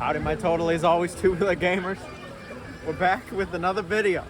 Howdy my totally always Tubular gamers. We're back with another video.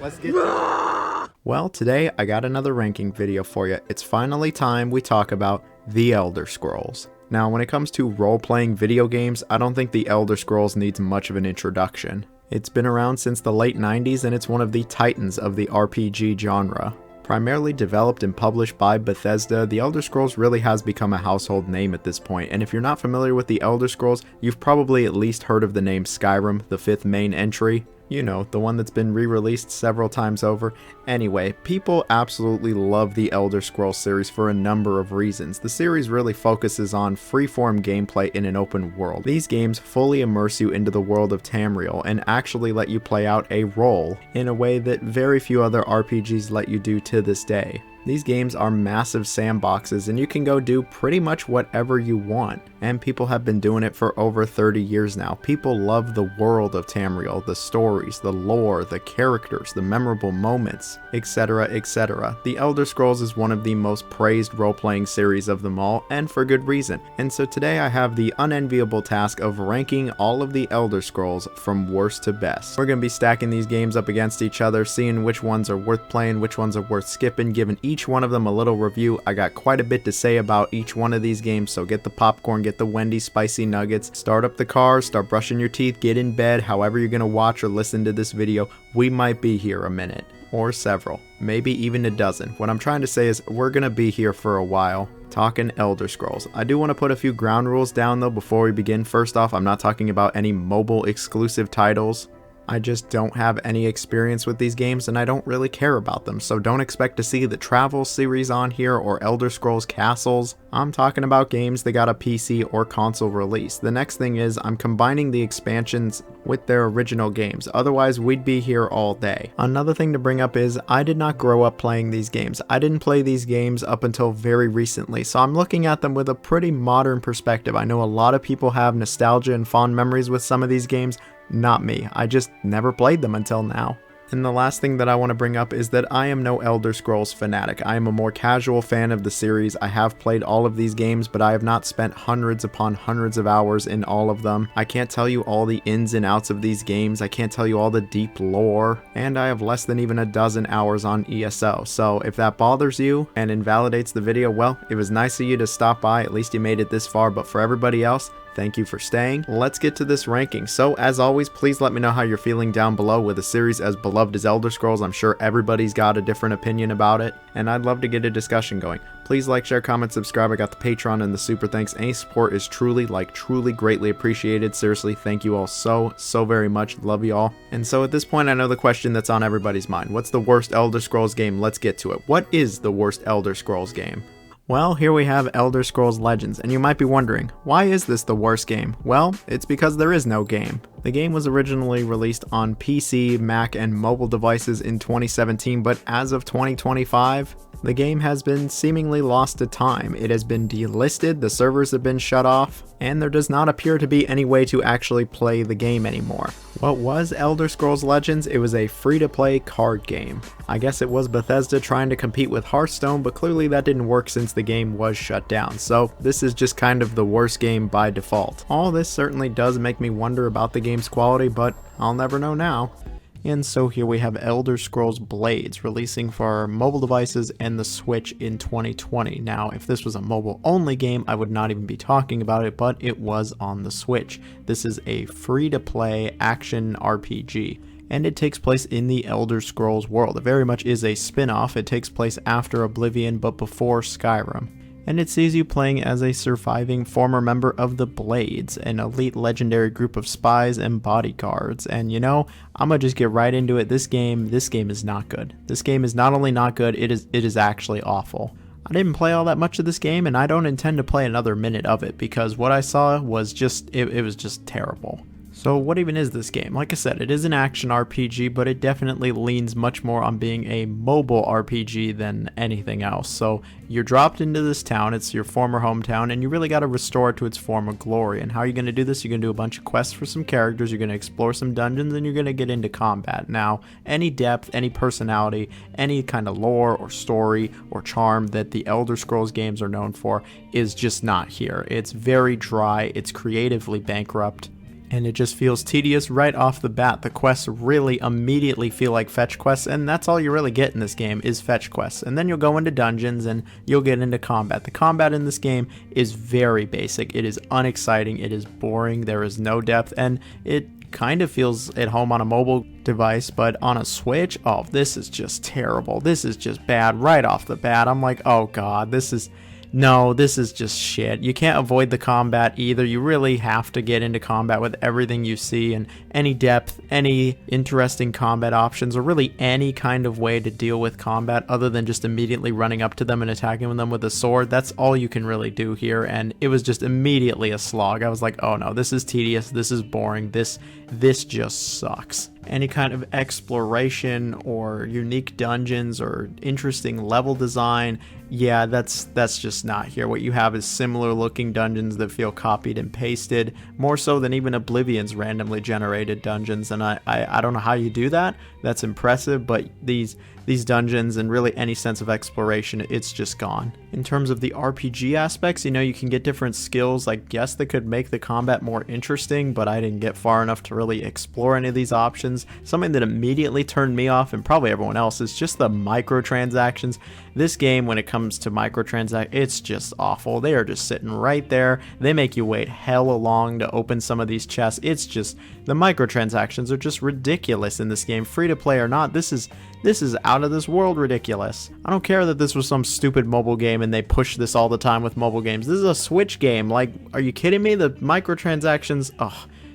Let's get to it. Well, today I got another ranking video for you. It's finally time we talk about The Elder Scrolls. Now, when it comes to role-playing video games, I don't think The Elder Scrolls needs much of an introduction. It's been around since the late 90s and it's one of the titans of the RPG genre. Primarily developed and published by Bethesda, The Elder Scrolls really has become a household name at this point, and if you're not familiar with The Elder Scrolls, you've probably at least heard of the name Skyrim, the fifth main entry. You know, the one that's been re-released several times over. Anyway, people absolutely love the Elder Scrolls series for a number of reasons. The series really focuses on freeform gameplay in an open world. These games fully immerse you into the world of Tamriel and actually let you play out a role in a way that very few other RPGs let you do to this day. These games are massive sandboxes and you can go do pretty much whatever you want. And people have been doing it for over 30 years now. People love the world of Tamriel, the stories, the lore, the characters, the memorable moments, etc, etc. The Elder Scrolls is one of the most praised role-playing series of them all, and for good reason. And so today I have the unenviable task of ranking all of the Elder Scrolls from worst to best. We're going to be stacking these games up against each other, seeing which ones are worth playing, which ones are worth skipping, giving each one of them a little review. I got quite a bit to say about each one of these games, so get the popcorn, get the Wendy's spicy nuggets, start up the car, start brushing your teeth, get in bed, however you're going to watch or listen to this video. We might be here a minute, or several, maybe even a dozen. What I'm trying to say is we're going to be here for a while. Talking Elder Scrolls. I do want to put a few ground rules down though before we begin. First off, I'm not talking about any mobile exclusive titles. I just don't have any experience with these games and I don't really care about them, so don't expect to see the Travel series on here or Elder Scrolls Castles. I'm talking about games that got a PC or console release. The next thing is I'm combining the expansions with their original games, otherwise we'd be here all day. Another thing to bring up is I did not grow up playing these games. I didn't play these games up until very recently, so I'm looking at them with a pretty modern perspective. I know a lot of people have nostalgia and fond memories with some of these games. Not me. I just never played them until now. And the last thing that I want to bring up is that I am no Elder Scrolls fanatic. I am a more casual fan of the series. I have played all of these games, but I have not spent hundreds upon hundreds of hours in all of them. I can't tell you all the ins and outs of these games. I can't tell you all the deep lore, and I have less than even a dozen hours on ESO. So if that bothers you and invalidates the video, well, it was nice of you to stop by. At least you made it this far, but for everybody else, thank you for staying. Let's get to this ranking. So as always, please let me know how you're feeling down below with a series as beloved as Elder Scrolls. I'm sure everybody's got a different opinion about it, and I'd love to get a discussion going. Please like, share, comment, subscribe. I got the Patreon and the super thanks. Any support is truly greatly appreciated. Seriously, thank you all so very much. Love you all. And so at this point, I know the question that's on everybody's mind. What's the worst Elder Scrolls game? Let's get to it. What is the worst Elder Scrolls game? Well, here we have Elder Scrolls Legends, and you might be wondering, why is this the worst game? Well, it's because there is no game. The game was originally released on PC, Mac, and mobile devices in 2017, but as of 2025, the game has been seemingly lost to time. It has been delisted, the servers have been shut off, and there does not appear to be any way to actually play the game anymore. What was Elder Scrolls Legends? It was a free-to-play card game. I guess it was Bethesda trying to compete with Hearthstone, but clearly that didn't work since the game was shut down, so this is just kind of the worst game by default. All this certainly does make me wonder about the game's quality, but I'll never know now. And so here we have Elder Scrolls Blades releasing for mobile devices and the Switch in 2020. Now, if this was a mobile-only game, I would not even be talking about it, but it was on the Switch. This is a free-to-play action RPG, and it takes place in the Elder Scrolls world. It very much is a spin-off. It takes place after Oblivion, but before Skyrim. And it sees you playing as a surviving former member of the Blades, an elite legendary group of spies and bodyguards. And you know, I'm gonna just get right into it. This game is not good. This game is not only not good, it is actually awful. I didn't play all that much of this game, and I don't intend to play another minute of it because what I saw was just, it was just terrible. So what even is this game? Like I said, it is an action RPG, but it definitely leans much more on being a mobile RPG than anything else. So you're dropped into this town, it's your former hometown, and you really got to restore it to its former glory. And how are you going to do this? You're going to do a bunch of quests for some characters, you're going to explore some dungeons, and you're going to get into combat. Now, any depth, any personality, any kind of lore or story or charm that the Elder Scrolls games are known for is just not here. It's very dry, it's creatively bankrupt. and it just feels tedious right off the bat. The quests really immediately feel like fetch quests, and that's all you really get in this game is fetch quests. And then you'll go into dungeons and you'll get into combat. The combat in this game is very basic. It is unexciting, it is boring, there is no depth, and it kind of feels at home on a mobile device, but on a Switch, oh, this is just terrible. This is just bad right off the bat. I'm like, oh god, this is just shit. You can't avoid the combat either. You really have to get into combat with everything you see, and any depth, any interesting combat options, or really any kind of way to deal with combat other than just immediately running up to them and attacking them with a sword. That's all you can really do here, and it was just immediately a slog. I was like, oh no, this is tedious, this is boring, this just sucks. Any kind of exploration or unique dungeons or interesting level design, yeah, that's just not here. What you have is similar looking dungeons that feel copied and pasted, more so than even Oblivion's randomly generated dungeons, and I don't know how you do that. That's impressive, but these dungeons and really any sense of exploration, it's just gone. In terms of the RPG aspects, you can get different skills, I guess, that could make the combat more interesting, but I didn't get far enough to really explore any of these options. Something that immediately turned me off, and probably everyone else, is just the microtransactions. This game, when it comes to microtransactions, it's just awful. They are just sitting right there. They make you wait hella long to open some of these chests. It's just, the microtransactions are just ridiculous in this game. Free to play or not, this is out of this world ridiculous. I don't care that this was some stupid mobile game and they push this all the time with mobile games. This is a Switch game. Like, are you kidding me? The microtransactions,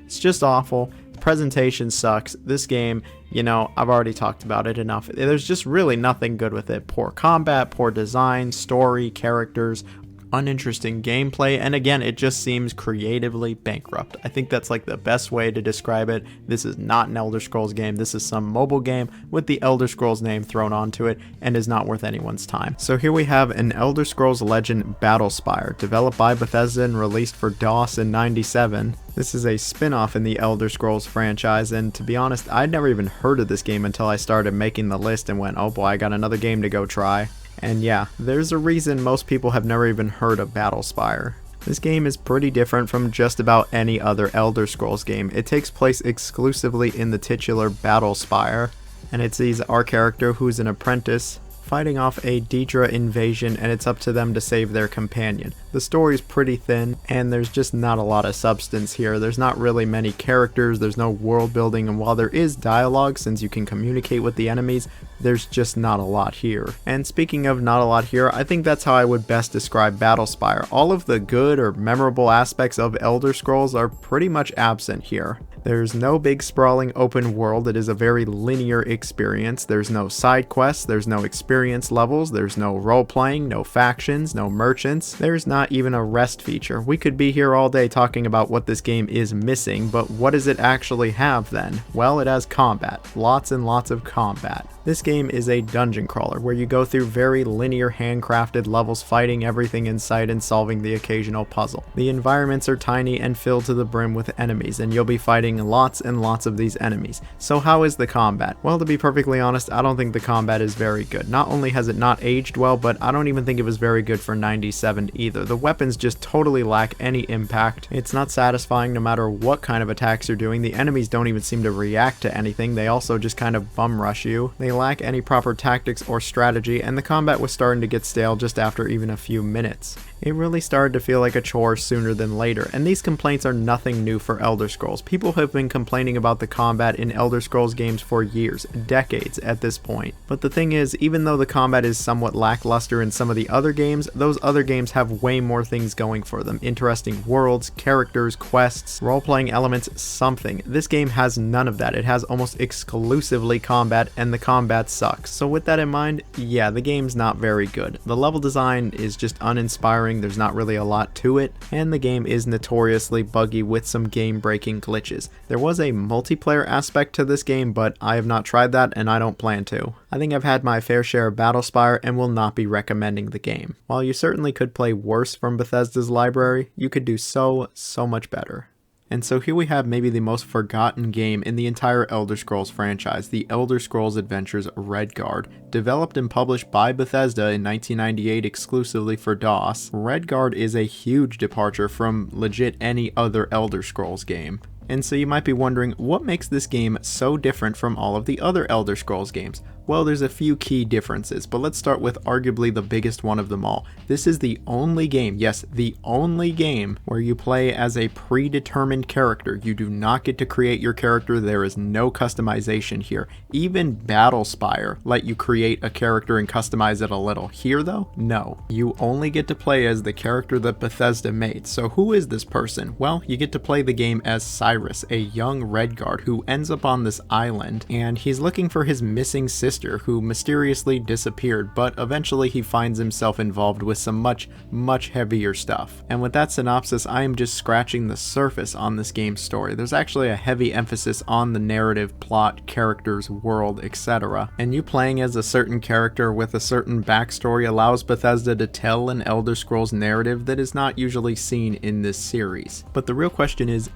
it's just awful. The presentation sucks. This game, I've already talked about it enough. There's just really nothing good with it. Poor combat, poor design, story, characters, uninteresting gameplay, and again, it just seems creatively bankrupt. I think that's like the best way to describe it. This is not an Elder Scrolls game. This is some mobile game with the Elder Scrolls name thrown onto it and is not worth anyone's time. So here we have an Elder Scrolls Legend Battlespire, developed by Bethesda and released for DOS in '97. This is a spin-off in the Elder Scrolls franchise, and to be honest, I'd never even heard of this game until I started making the list and went, oh boy, I got another game to go try. And yeah, there's a reason most people have never even heard of Battlespire. This game is pretty different from just about any other Elder Scrolls game. It takes place exclusively in the titular Battlespire, and it sees our character, who's an apprentice, fighting off a Daedra invasion, and it's up to them to save their companion. The story's pretty thin, and there's just not a lot of substance here. There's not really many characters, there's no world building, and while there is dialogue, since you can communicate with the enemies, there's just not a lot here. And speaking of not a lot here, I think that's how I would best describe Battlespire. All of the good or memorable aspects of Elder Scrolls are pretty much absent here. There's no big sprawling open world. It is a very linear experience. There's no side quests, there's no experience levels, there's no role playing, no factions, no merchants. There's not even a rest feature. We could be here all day talking about what this game is missing, but what does it actually have then? Well, it has combat. Lots and lots of combat. This game is a dungeon crawler where you go through very linear handcrafted levels, fighting everything in sight and solving the occasional puzzle. The environments are tiny and filled to the brim with enemies, and you'll be fighting lots and lots of these enemies. So how is the combat? Well, to be perfectly honest, I don't think the combat is very good. Not only has it not aged well, but I don't even think it was very good for '97 either. The weapons just totally lack any impact. It's not satisfying no matter what kind of attacks you're doing. The enemies don't even seem to react to anything. They also just kind of bum rush you. They lack any proper tactics or strategy, and the combat was starting to get stale just after even a few minutes. It really started to feel like a chore sooner than later, and these complaints are nothing new for Elder Scrolls. People have been complaining about the combat in Elder Scrolls games for years, decades at this point. But the thing is, even though the combat is somewhat lackluster in some of the other games, those other games have way more things going for them. Interesting worlds, characters, quests, role-playing elements, something. This game has none of that. It has almost exclusively combat, and the combat sucks. So with that in mind, yeah, the game's not very good. The level design is just uninspiring, there's not really a lot to it, and the game is notoriously buggy with some game-breaking glitches. There was a multiplayer aspect to this game, but I have not tried that, and I don't plan to. I think I've had my fair share of Battlespire and will not be recommending the game. While you certainly could play worse from Bethesda's library, you could do so much better. And so here we have maybe the most forgotten game in the entire Elder Scrolls franchise, the Elder Scrolls Adventures Redguard. Developed and published by Bethesda in 1998 exclusively for DOS, Redguard is a huge departure from legit any other Elder Scrolls game. And so you might be wondering, what makes this game so different from all of the other Elder Scrolls games? Well, there's a few key differences, but let's start with arguably the biggest one of them all. This is the only game, yes, the only game, where you play as a predetermined character. You do not get to create your character, there is no customization here. Even Battlespire let you create a character and customize it a little. Here though, no. You only get to play as the character that Bethesda made. So who is this person? Well, you get to play the game as Cyrus, a young Redguard who ends up on this island, and he's looking for his missing sister who mysteriously disappeared, but eventually he finds himself involved with some much heavier stuff. And with that synopsis, I am just scratching the surface on this game's story. There's actually a heavy emphasis on the narrative, plot, characters, world, etc. And you playing as a certain character with a certain backstory allows Bethesda to tell an Elder Scrolls narrative that is not usually seen in this series. But the real question is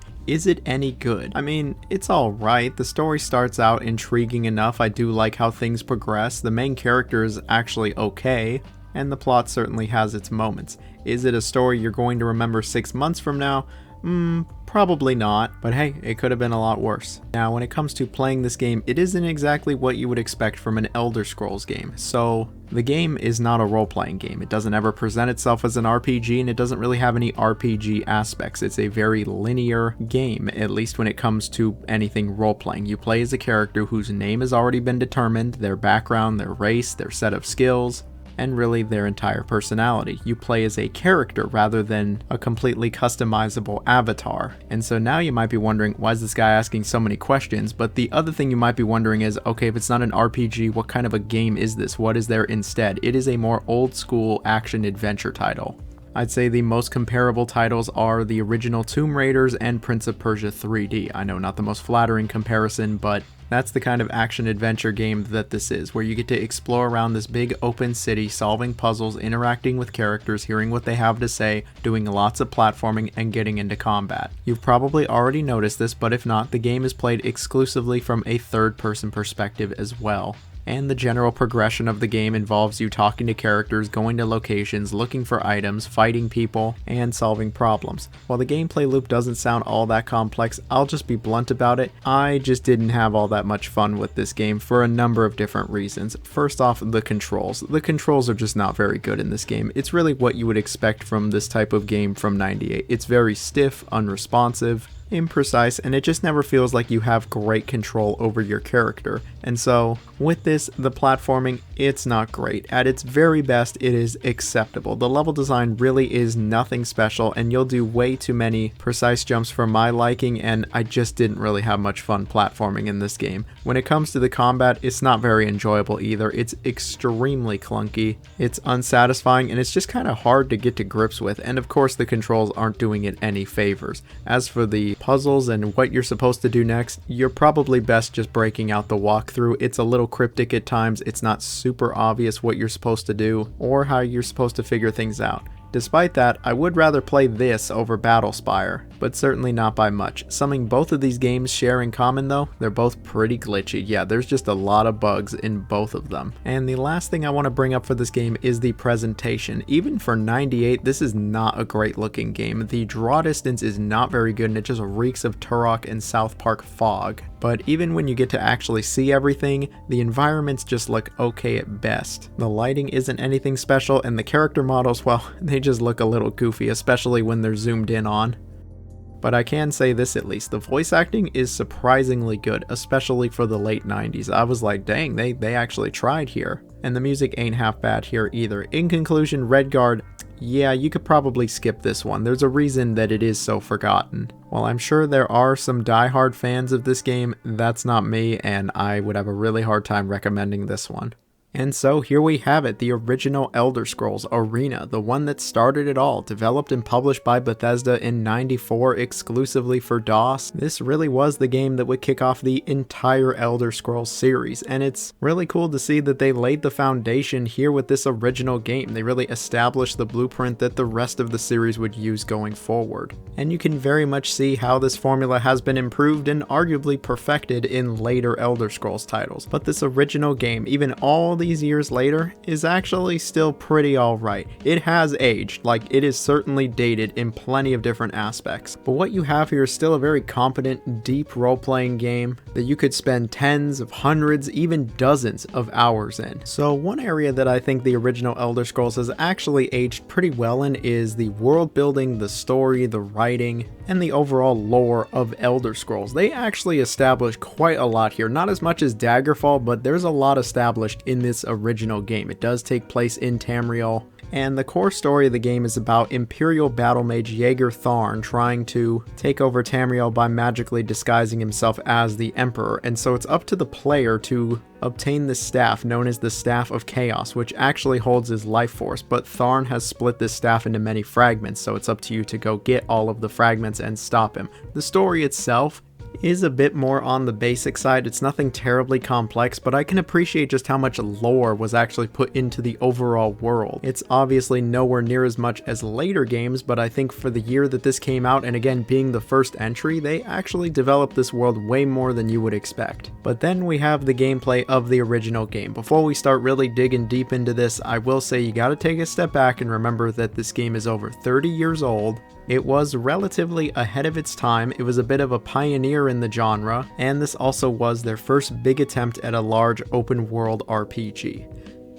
it any good? I mean, it's alright. The story starts out intriguing enough. I do like how things progress. The main character is actually okay, and the plot certainly has its moments. Is it a story you're going to remember 6 months from now? Probably not, but hey, it could have been a lot worse. Now, when it comes to playing this game, it isn't exactly what you would expect from an Elder Scrolls game. So, the game is not a role-playing game. It doesn't ever present itself as an RPG, and it doesn't really have any RPG aspects. It's a very linear game, at least when it comes to anything role-playing. You play as a character whose name has already been determined, their background, their race, their set of skills, and really their entire personality. You play as a character rather than a completely customizable avatar. And so now you might be wondering, why is this guy asking so many questions? But the other thing you might be wondering is, okay, if it's not an RPG, what kind of a game is this? What is there instead? It is a more old school action adventure title. I'd say the most comparable titles are the original Tomb Raiders and Prince of Persia 3D. I know, not the most flattering comparison, but that's the kind of action-adventure game that this is, where you get to explore around this big open city, solving puzzles, interacting with characters, hearing what they have to say, doing lots of platforming, and getting into combat. You've probably already noticed this, but if not, the game is played exclusively from a third-person perspective as well. And the general progression of the game involves you talking to characters, going to locations, looking for items, fighting people, and solving problems. While the gameplay loop doesn't sound all that complex, I'll just be blunt about it, I just didn't have all that much fun with this game for a number of different reasons. First off, the controls. The controls are just not very good in this game. It's really what you would expect from this type of game from '98. It's very stiff, unresponsive, imprecise, and it just never feels like you have great control over your character. And so with this, the platforming, it's not great. At its very best, it is acceptable. The level design really is nothing special, and you'll do way too many precise jumps for my liking, and I just didn't really have much fun platforming in this game. When it comes to the combat, it's not very enjoyable either. It's extremely clunky, it's unsatisfying, and it's just kind of hard to get to grips with, and of course the controls aren't doing it any favors. As for the puzzles and what you're supposed to do next, you're probably best just breaking out the walkthrough. It's a little cryptic at times, it's not super obvious what you're supposed to do or how you're supposed to figure things out. Despite that, I would rather play this over Battlespire, but certainly not by much. Something both of these games share in common though, they're both pretty glitchy. Yeah, there's just a lot of bugs in both of them. And the last thing I want to bring up for this game is the presentation. Even for '98, this is not a great looking game. The draw distance is not very good, and it just reeks of Turok and South Park fog. But even when you get to actually see everything, the environments just look okay at best. The lighting isn't anything special, and the character models, well, they just look a little goofy, especially when they're zoomed in on. But I can say this at least, the voice acting is surprisingly good, especially for the late 90s. I was like, dang, they actually tried here. And the music ain't half bad here either. In conclusion, Redguard, yeah, you could probably skip this one. There's a reason that it is so forgotten. While I'm sure there are some die-hard fans of this game, that's not me, and I would have a really hard time recommending this one. And so here we have it, the original Elder Scrolls Arena, the one that started it all, developed and published by Bethesda in '94 exclusively for DOS. This really was the game that would kick off the entire Elder Scrolls series, and it's really cool to see that they laid the foundation here with this original game. They really established the blueprint that the rest of the series would use going forward. And you can very much see how this formula has been improved and arguably perfected in later Elder Scrolls titles. But this original game, even all these years later is actually still pretty alright. It has aged, like it is certainly dated in plenty of different aspects, but what you have here is still a very competent, deep role-playing game that you could spend tens of hundreds, even dozens of hours in. So one area that I think the original Elder Scrolls has actually aged pretty well in is the world building, the story, the writing, and the overall lore of Elder Scrolls. They actually established quite a lot here, not as much as Daggerfall, but there's a lot established in this original game. It does take place in Tamriel, and the core story of the game is about Imperial battle mage Jaeger Tharn trying to take over Tamriel by magically disguising himself as the Emperor, and so it's up to the player to obtain this staff known as the Staff of Chaos, which actually holds his life force, but Tharn has split this staff into many fragments, so it's up to you to go get all of the fragments and stop him. The story itself is a bit more on the basic side. It's nothing terribly complex, but I can appreciate just how much lore was actually put into the overall world. It's obviously nowhere near as much as later games, but I think for the year that this came out, and again being the first entry, they actually developed this world way more than you would expect. But then we have the gameplay of the original game. Before we start really digging deep into this, I will say you gotta take a step back and remember that this game is over 30 years old. It was relatively ahead of its time, it was a bit of a pioneer in the genre, and this also was their first big attempt at a large open world RPG.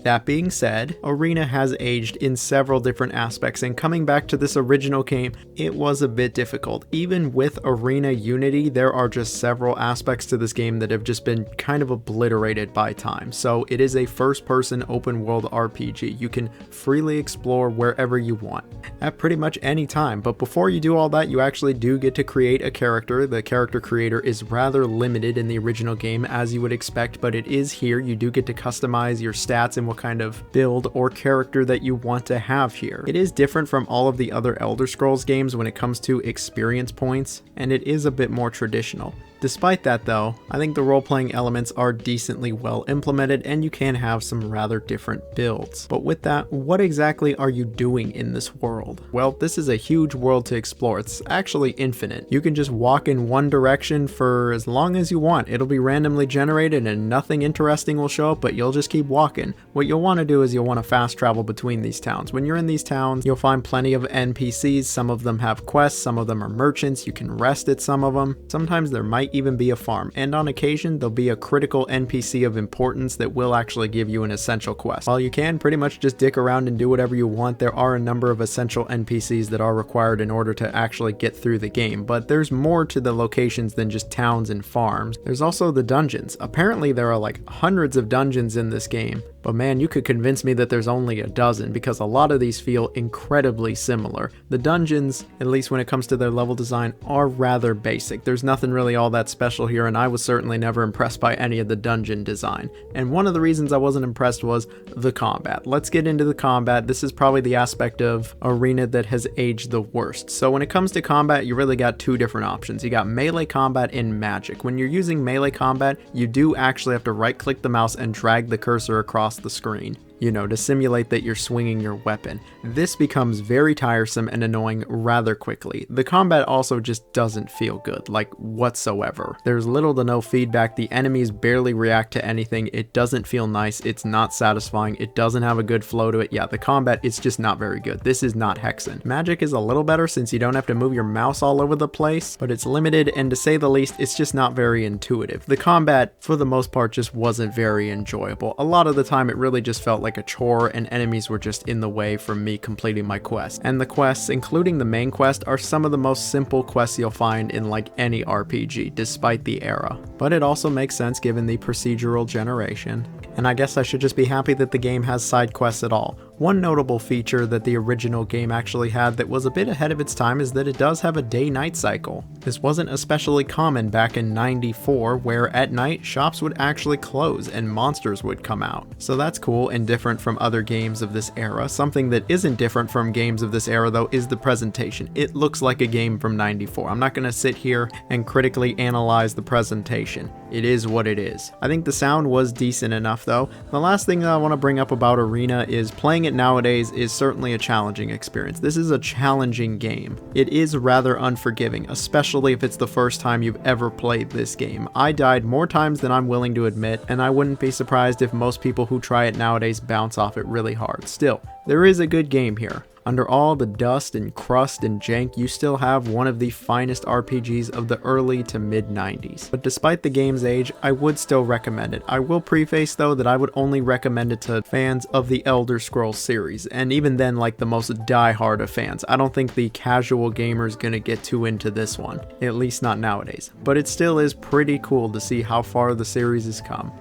That being said, Arena has aged in several different aspects, and coming back to this original game, it was a bit difficult. Even with Arena Unity, there are just several aspects to this game that have just been kind of obliterated by time. So it is a first-person open-world RPG. You can freely explore wherever you want, at pretty much any time. But before you do all that, you actually do get to create a character. The character creator is rather limited in the original game, as you would expect, but it is here. You do get to customize your stats and what kind of build or character that you want to have here. It is different from all of the other Elder Scrolls games when it comes to experience points, and it is a bit more traditional. Despite that though, I think the role-playing elements are decently well implemented and you can have some rather different builds. But with that, what exactly are you doing in this world? Well, this is a huge world to explore. It's actually infinite. You can just walk in one direction for as long as you want. It'll be randomly generated and nothing interesting will show up, but you'll just keep walking. What you'll want to do is you'll want to fast travel between these towns. When you're in these towns, you'll find plenty of NPCs. Some of them have quests, some of them are merchants. You can rest at some of them. Sometimes there might even be a farm, and on occasion there'll be a critical NPC of importance that will actually give you an essential quest. While you can pretty much just dick around and do whatever you want, there are a number of essential NPCs that are required in order to actually get through the game, but there's more to the locations than just towns and farms. There's also the dungeons. Apparently there are like hundreds of dungeons in this game, but man, you could convince me that there's only a dozen because a lot of these feel incredibly similar. The dungeons, at least when it comes to their level design, are rather basic. There's nothing really all that special here, and I was certainly never impressed by any of the dungeon design. And one of the reasons I wasn't impressed was the combat. Let's get into the combat. This is probably the aspect of Arena that has aged the worst. So when it comes to combat, you really got two different options. You got melee combat and magic. When you're using melee combat, you do actually have to right-click the mouse and drag the cursor across the screen, to simulate that you're swinging your weapon. This becomes very tiresome and annoying rather quickly. The combat also just doesn't feel good, like whatsoever. There's little to no feedback, the enemies barely react to anything, it doesn't feel nice, it's not satisfying, it doesn't have a good flow to it. Yeah, the combat is just not very good. This is not Hexen. Magic is a little better since you don't have to move your mouse all over the place, but it's limited, and to say the least, it's just not very intuitive. The combat, for the most part, just wasn't very enjoyable. A lot of the time it really just felt like a chore, and enemies were just in the way from me completing my quest. And the quests, including the main quest, are some of the most simple quests you'll find in like any RPG, despite the era. But it also makes sense given the procedural generation. And I guess I should just be happy that the game has side quests at all. One notable feature that the original game actually had that was a bit ahead of its time is that it does have a day-night cycle. This wasn't especially common back in '94, where at night shops would actually close and monsters would come out. So that's cool and different from other games of this era. Something that isn't different from games of this era though is the presentation. It looks like a game from '94. I'm not going to sit here and critically analyze the presentation. It is what it is. I think the sound was decent enough though. The last thing that I want to bring up about Arena is playing it it nowadays is certainly a challenging experience. This is a challenging game. It is rather unforgiving, especially if it's the first time you've ever played this game. I died more times than I'm willing to admit, and I wouldn't be surprised if most people who try it nowadays bounce off it really hard. Still, there is a good game here. Under all the dust and crust and jank, you still have one of the finest RPGs of the early to mid-90s. But despite the game's age, I would still recommend it. I will preface though that I would only recommend it to fans of the Elder Scrolls series, and even then like the most die-hard of fans. I don't think the casual gamer is gonna get too into this one, at least not nowadays. But it still is pretty cool to see how far the series has come.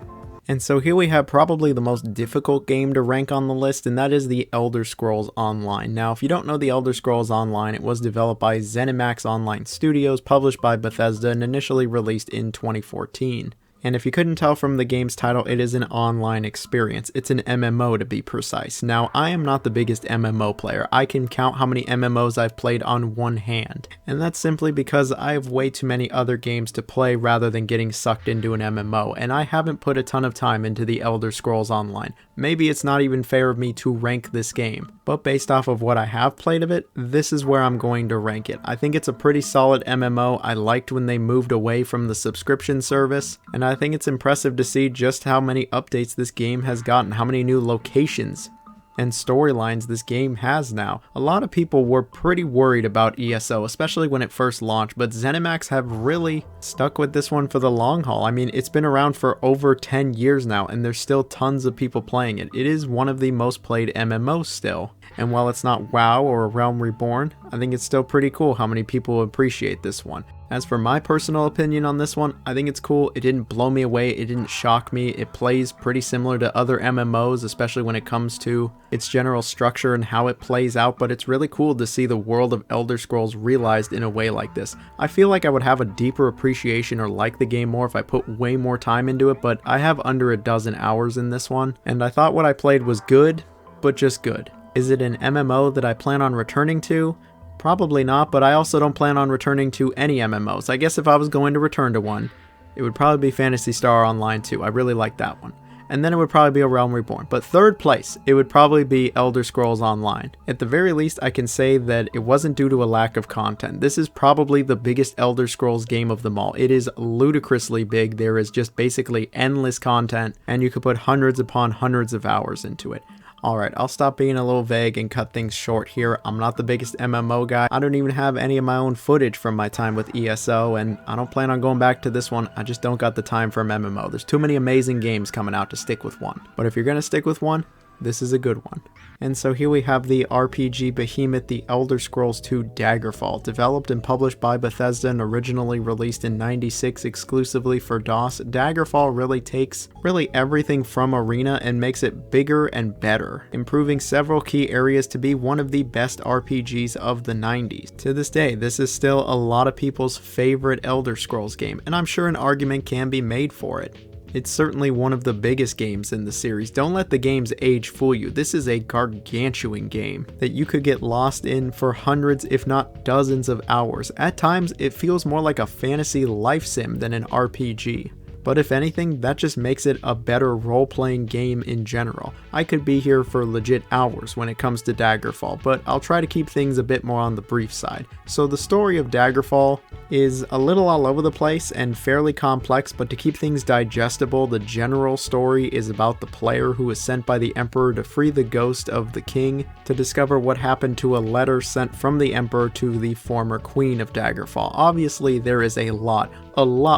And so here we have probably the most difficult game to rank on the list, and that is the Elder Scrolls Online. Now, if you don't know the Elder Scrolls Online, it was developed by ZeniMax Online Studios, published by Bethesda, and initially released in 2014. And if you couldn't tell from the game's title, it is an online experience. It's an MMO to be precise. Now, I am not the biggest MMO player. I can count how many MMOs I've played on one hand. And that's simply because I have way too many other games to play rather than getting sucked into an MMO. And I haven't put a ton of time into the Elder Scrolls Online. Maybe it's not even fair of me to rank this game. But based off of what I have played of it, this is where I'm going to rank it. I think it's a pretty solid MMO. I liked when they moved away from the subscription service, and I think it's impressive to see just how many updates this game has gotten, how many new locations and storylines this game has now. A lot of people were pretty worried about ESO, especially when it first launched, but ZeniMax have really stuck with this one for the long haul. I mean, it's been around for over 10 years now, and there's still tons of people playing it. It is one of the most played MMOs still. And while it's not WoW or Realm Reborn, I think it's still pretty cool how many people appreciate this one. As for my personal opinion on this one, I think it's cool. It didn't blow me away, it didn't shock me. It plays pretty similar to other MMOs, especially when it comes to its general structure and how it plays out, but it's really cool to see the world of Elder Scrolls realized in a way like this. I feel like I would have a deeper appreciation or like the game more if I put way more time into it, but I have under a dozen hours in this one, and I thought what I played was good, but just good. Is it an MMO that I plan on returning to? Probably not, but I also don't plan on returning to any MMOs. I guess if I was going to return to one, it would probably be Phantasy Star Online 2. I really like that one. And then it would probably be a Realm Reborn. But third place, it would probably be Elder Scrolls Online. At the very least, I can say that it wasn't due to a lack of content. This is probably the biggest Elder Scrolls game of them all. It is ludicrously big. There is just basically endless content, and you could put hundreds upon hundreds of hours into it. Alright, I'll stop being a little vague and cut things short here. I'm not the biggest MMO guy. I don't even have any of my own footage from my time with ESO, and I don't plan on going back to this one. I just don't got the time for an MMO. There's too many amazing games coming out to stick with one. But if you're gonna stick with one, this is a good one. And so here we have the RPG behemoth, the Elder Scrolls II Daggerfall, developed and published by Bethesda and originally released in '96 exclusively for DOS. Daggerfall really takes everything from Arena and makes it bigger and better, improving several key areas to be one of the best RPGs of the '90s. To this day, this is still a lot of people's favorite Elder Scrolls game, and I'm sure an argument can be made for it. It's certainly one of the biggest games in the series. Don't let the game's age fool you. This is a gargantuan game that you could get lost in for hundreds, if not dozens of hours. At times, it feels more like a fantasy life sim than an RPG. But if anything, that just makes it a better role-playing game in general. I could be here for legit hours when it comes to Daggerfall, but I'll try to keep things a bit more on the brief side. So the story of Daggerfall is a little all over the place and fairly complex, but to keep things digestible, the general story is about the player who is sent by the Emperor to free the ghost of the king to discover what happened to a letter sent from the Emperor to the former Queen of Daggerfall. Obviously, there is a lot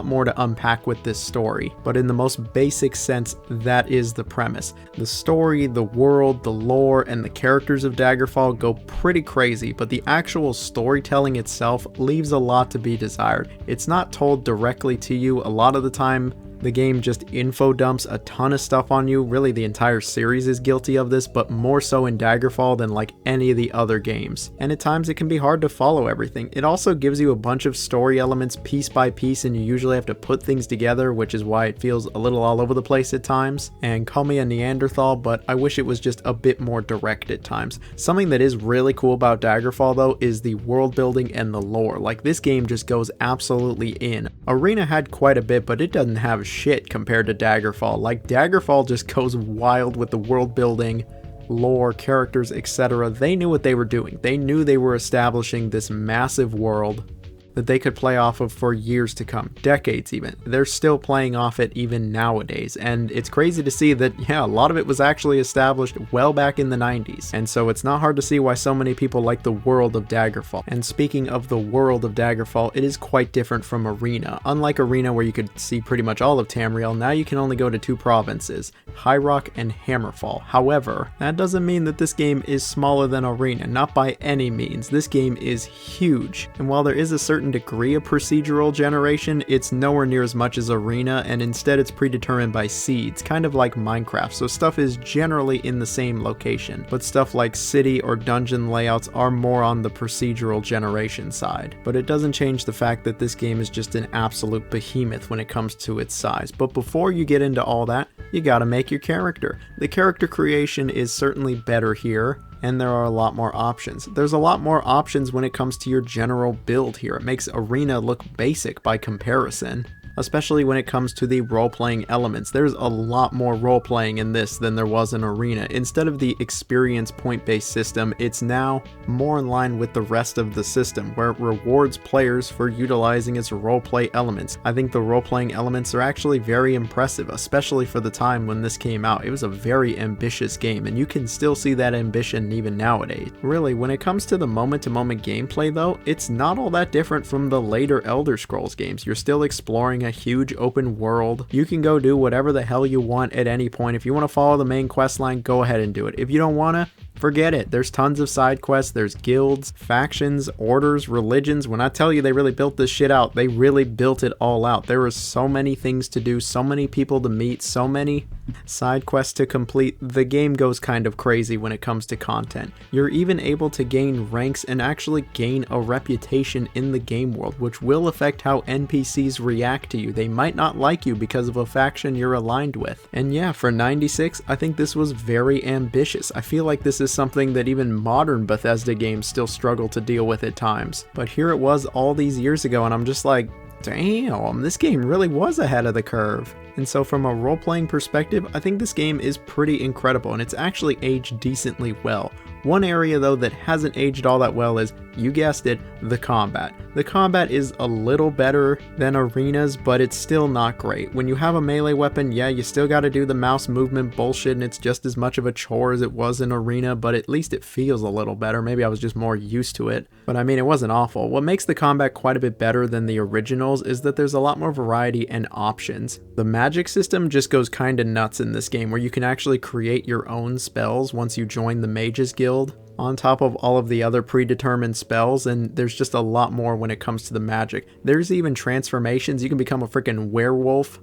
more to unpack with this story, but in the most basic sense, that is the premise. The story, the world, the lore, and the characters of Daggerfall go pretty crazy, but the actual storytelling itself leaves a lot to be desired. It's not told directly to you. A lot of the time, the game just info dumps a ton of stuff on you. Really, the entire series is guilty of this, but more so in Daggerfall than like any of the other games. And at times it can be hard to follow everything. It also gives you a bunch of story elements piece by piece, and you usually have to put things together, which is why it feels a little all over the place at times. And call me a Neanderthal, but I wish it was just a bit more direct at times. Something that is really cool about Daggerfall though is the world building and the lore. Like, this game just goes absolutely in. Arena had quite a bit, but it doesn't have shit compared to Daggerfall. Like, Daggerfall just goes wild with the world building lore, characters, etc. They knew what they were doing. They knew they were establishing this massive world that they could play off of for years to come, decades even. They're still playing off it even nowadays, and it's crazy to see that, yeah, a lot of it was actually established well back in the 90s, and so it's not hard to see why so many people like the world of Daggerfall. And speaking of the world of Daggerfall, it is quite different from Arena. Unlike Arena, where you could see pretty much all of Tamriel, now you can only go to two provinces, High Rock and Hammerfall. However, that doesn't mean that this game is smaller than Arena, not by any means. This game is huge, and while there is a certain degree of procedural generation, it's nowhere near as much as Arena, and instead it's predetermined by seeds, kind of like Minecraft, so stuff is generally in the same location, but stuff like city or dungeon layouts are more on the procedural generation side. But it doesn't change the fact that this game is just an absolute behemoth when it comes to its size. But before you get into all that, you gotta make your character. The character creation is certainly better here, and there are a lot more options. There's a lot more options when it comes to your general build here. It makes Arena look basic by comparison, especially when it comes to the role-playing elements. There's a lot more role-playing in this than there was in Arena. Instead of the experience point-based system, it's now more in line with the rest of the system, where it rewards players for utilizing its role-play elements. I think the role-playing elements are actually very impressive, especially for the time when this came out. It was a very ambitious game, and you can still see that ambition even nowadays. Really, when it comes to the moment-to-moment gameplay though, it's not all that different from the later Elder Scrolls games. You're still exploring a huge open world. You can go do whatever the hell you want at any point. If you want to follow the main quest line, go ahead and do it. If you don't want to, forget it. There's tons of side quests, there's guilds, factions, orders, religions. When I tell you they really built this shit out, they really built it all out. There were so many things to do, so many people to meet, so many side quests to complete. The game goes kind of crazy when it comes to content. You're even able to gain ranks and actually gain a reputation in the game world, which will affect how NPCs react to you. They might not like you because of a faction you're aligned with. And yeah, for 96, I think this was very ambitious. I feel like this is something that even modern Bethesda games still struggle to deal with at times. But here it was all these years ago, and I'm just like, damn, this game really was ahead of the curve. And so from a role-playing perspective, I think this game is pretty incredible, and it's actually aged decently well. One area though that hasn't aged all that well is, you guessed it, the combat. The combat is a little better than Arena's, but it's still not great. When you have a melee weapon, yeah, you still gotta do the mouse movement bullshit, and it's just as much of a chore as it was in Arena, but at least it feels a little better. Maybe I was just more used to it, but I mean, it wasn't awful. What makes the combat quite a bit better than the originals is that there's a lot more variety and options. The magic system just goes kinda nuts in this game, where you can actually create your own spells once you join the Mages Guild, on top of all of the other predetermined spells, and there's just a lot more when it comes to the magic. There's even transformations. You can become a freaking werewolf,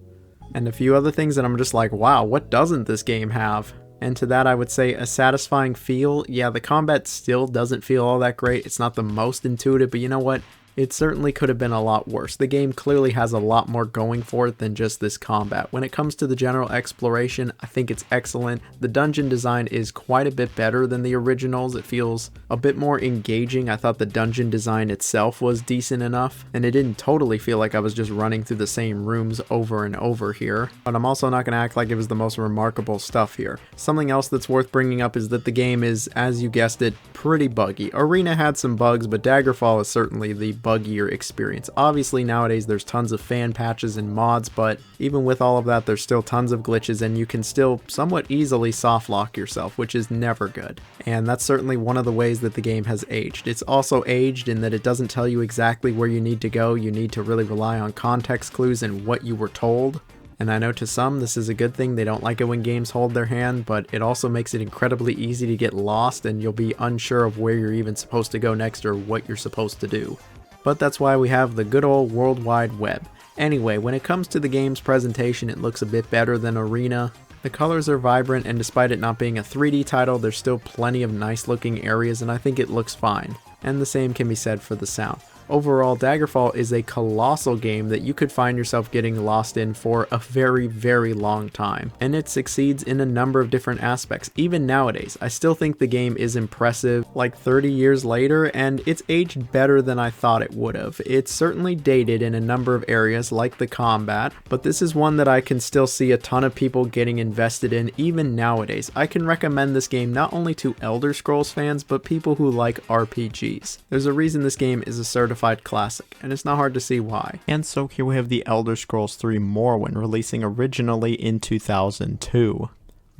and a few other things that I'm just like, wow, what doesn't this game have? And to that I would say a satisfying feel. Yeah, the combat still doesn't feel all that great. It's not the most intuitive, but you know what? It certainly could have been a lot worse. The game clearly has a lot more going for it than just this combat. When it comes to the general exploration, I think it's excellent. The dungeon design is quite a bit better than the originals. It feels a bit more engaging. I thought the dungeon design itself was decent enough, and it didn't totally feel like I was just running through the same rooms over and over here. But I'm also not going to act like it was the most remarkable stuff here. Something else that's worth bringing up is that the game is, as you guessed it, pretty buggy. Arena had some bugs, but Daggerfall is certainly the buggier experience. Obviously nowadays there's tons of fan patches and mods, but even with all of that there's still tons of glitches, and you can still somewhat easily soft lock yourself, which is never good. And that's certainly one of the ways that the game has aged. It's also aged in that it doesn't tell you exactly where you need to go. You need to really rely on context clues and what you were told. And I know to some this is a good thing. They don't like it when games hold their hand, but it also makes it incredibly easy to get lost, and you'll be unsure of where you're even supposed to go next or what you're supposed to do. But that's why we have the good old World Wide Web. Anyway, when it comes to the game's presentation, it looks a bit better than Arena. The colors are vibrant, and despite it not being a 3D title, there's still plenty of nice looking areas, and I think it looks fine. And the same can be said for the sound. Overall, Daggerfall is a colossal game that you could find yourself getting lost in for a very, very long time, and it succeeds in a number of different aspects. Even nowadays, I still think the game is impressive, like 30 years later, and it's aged better than I thought it would have. It's certainly dated in a number of areas, like the combat, but this is one that I can still see a ton of people getting invested in even nowadays. I can recommend this game not only to Elder Scrolls fans, but people who like RPGs. There's a reason this game is a certified classic, and it's not hard to see why. And so here we have the Elder Scrolls 3 Morrowind, releasing originally in 2002.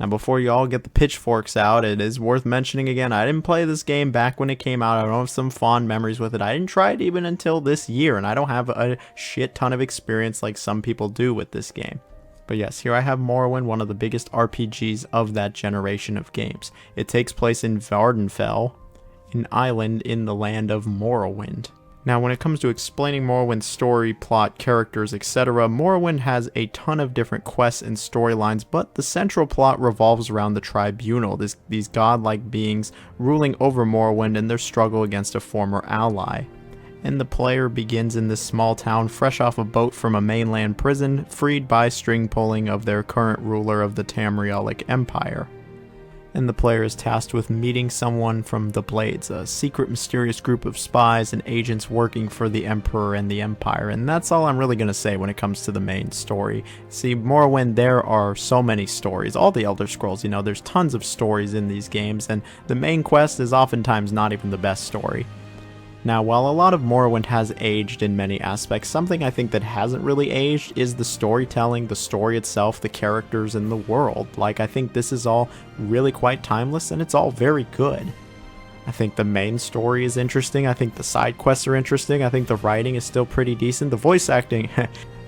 Now before you all get the pitchforks out, it is worth mentioning again, I didn't play this game back when it came out. I don't have some fond memories with it. I didn't try it even until this year, and I don't have a shit ton of experience like some people do with this game. But yes, here I have Morrowind, one of the biggest RPGs of that generation of games. It takes place in Vvardenfell, an island in the land of Morrowind. Now, when it comes to explaining Morrowind's story, plot, characters, etc., Morrowind has a ton of different quests and storylines, but the central plot revolves around the Tribunal, these godlike beings ruling over Morrowind and their struggle against a former ally. And the player begins in this small town, fresh off a boat from a mainland prison, freed by string pulling of their current ruler of the Tamrielic Empire. And the player is tasked with meeting someone from the Blades, a secret mysterious group of spies and agents working for the Emperor and the Empire, and that's all I'm really going to say when it comes to the main story. See, Morrowind, there are so many stories. All the Elder Scrolls, you know, there's tons of stories in these games, and the main quest is oftentimes not even the best story. Now, while a lot of Morrowind has aged in many aspects, something I think that hasn't really aged is the storytelling, the story itself, the characters, and the world. Like, I think this is all really quite timeless, and it's all very good. I think the main story is interesting, I think the side quests are interesting, I think the writing is still pretty decent, the voice acting...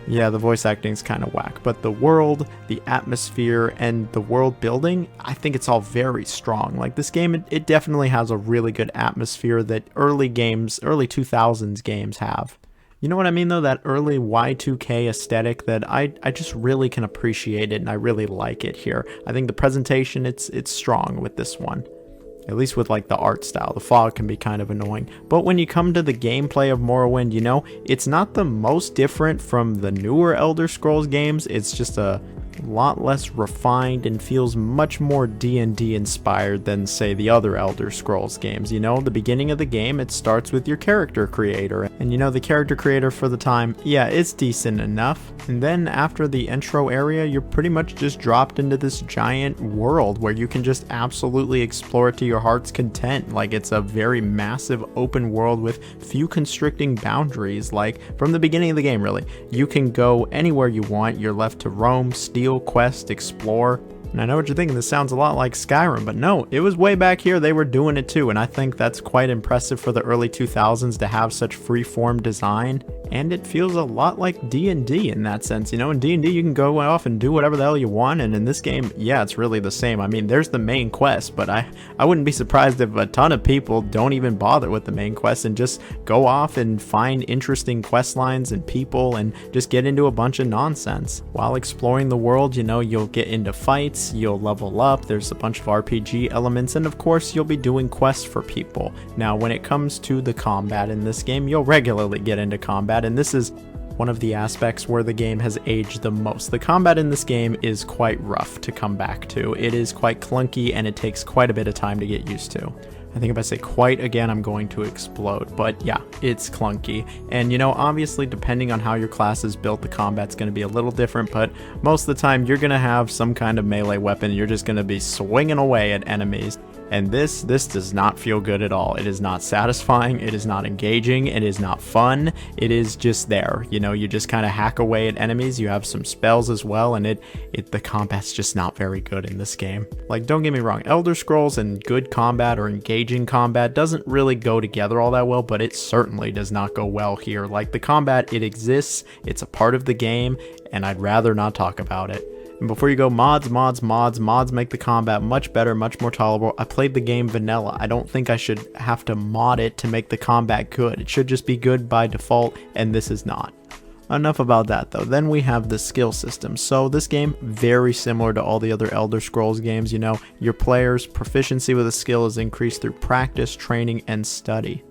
Yeah, the voice acting's kind of whack, but the world, the atmosphere, and the world building, I think it's all very strong. Like, this game, it definitely has a really good atmosphere that early 2000s games have. You know what I mean, though? That early Y2K aesthetic that I just really can appreciate it, and I really like it here. I think the presentation, it's strong with this one. At least with like the art style. The fog can be kind of annoying. But when you come to the gameplay of Morrowind, you know, it's not the most different from the newer Elder Scrolls games. It's just a lot less refined and feels much more D&D inspired than, say, the other Elder Scrolls games. You know, the beginning of the game, it starts with your character creator. And you know, the character creator for the time, yeah, it's decent enough. And then after the intro area, you're pretty much just dropped into this giant world where you can just absolutely explore it to your heart's content. Like, it's a very massive open world with few constricting boundaries. Like, from the beginning of the game, really, you can go anywhere you want. You're left to roam, steal, quest, explore. And I know what you're thinking, this sounds a lot like Skyrim, but no, it was way back here, they were doing it too, and I think that's quite impressive for the early 2000s to have such free-form design, and it feels a lot like D&D in that sense. You know, in D&D you can go off and do whatever the hell you want, and in this game, yeah, it's really the same. I mean, there's the main quest, but I wouldn't be surprised if a ton of people don't even bother with the main quest and just go off and find interesting quest lines and people and just get into a bunch of nonsense. While exploring the world, you know, you'll get into fights, you'll level up, there's a bunch of RPG elements, and of course you'll be doing quests for people. Now, when it comes to the combat in this game, you'll regularly get into combat, and this is one of the aspects where the game has aged the most. The combat in this game is quite rough to come back to. It is quite clunky, and it takes quite a bit of time to get used to. I think if I say quite again, I'm going to explode. But yeah, it's clunky. And you know, obviously, depending on how your class is built, the combat's going to be a little different. But most of the time, you're going to have some kind of melee weapon. You're just going to be swinging away at enemies. And this does not feel good at all. It is not satisfying. It is not engaging. It is not fun. It is just there. You know, you just kind of hack away at enemies. You have some spells as well, and the combat's just not very good in this game. Like, don't get me wrong, Elder Scrolls and good combat or engaging combat doesn't really go together all that well, but it certainly does not go well here. Like, the combat, it exists. It's a part of the game, and I'd rather not talk about it. And before you go, mods make the combat much better, much more tolerable. I played the game vanilla. I don't think I should have to mod it to make the combat good. It should just be good by default, and this is not. Enough about that though. Then we have the skill system. So this game, very similar to all the other Elder Scrolls games. You know, your player's proficiency with a skill is increased through practice, training, and study.